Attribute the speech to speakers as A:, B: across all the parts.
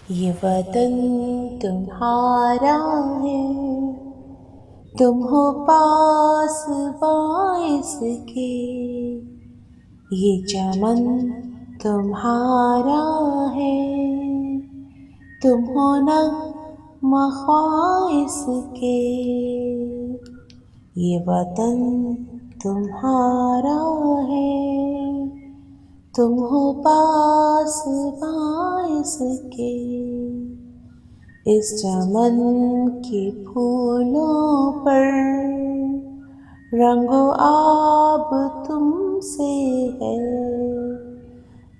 A: یہ وطن تمہارا ہے، تم ہو پاس باعث کے، یہ چمن تمہارا ہے، تم ہو نغمہ خواص کے، یہ وطن تمہارا ہے، تم ہو پاس باعث کے، اس چمن کے پھولوں پر رنگ و آب تم سے ہے،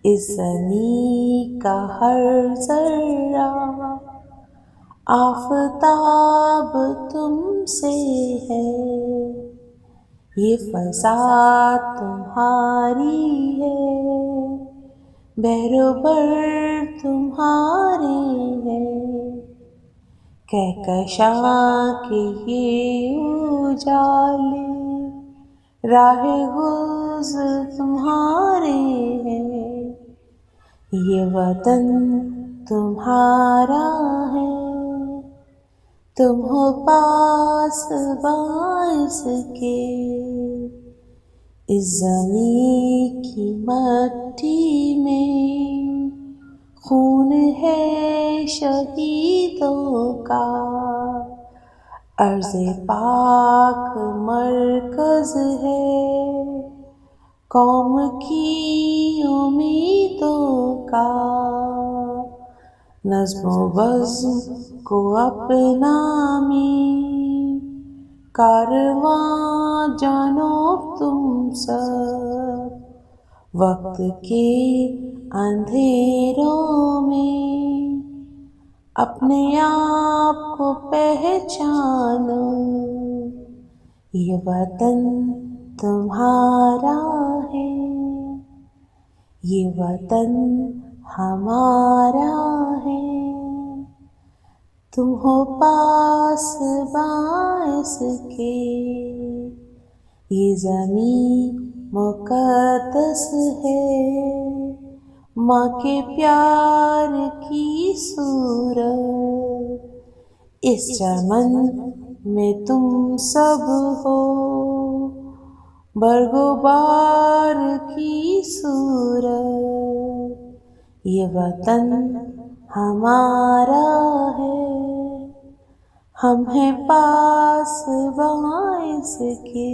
A: اس زمیں کا ہر ذرہ آفتاب تم سے ہے، یہ فضا تمہاری ہے، بحر و بر تمہارے ہے، کہکشاں کے یہ اجالے راہ گزر تمہارے ہیں، یہ وطن تمہارا ہے، تم ہو پاس باعث کے، اس زمیں کی مٹی میں خون ہے شہیدوں کا، ارض پاک مرکز ہے قوم کی امیدوں کا، نظم و بزم کو اپنا میں کارواں جانو تم سب، وقت کے اندھیروں میں اپنے آپ کو پہچانو، یہ وطن تمہارا ہے، یہ وطن ہمارا ہے، تم ہو پاس باعث کے، یہ زمیں مقدس ہے، ماں کے پیار کی صورت، اس چمن میں تم سب ہو برگ و بار کی صورت، یہ وطن ہمارا ہے، ہم ہیں پاس باعث کے۔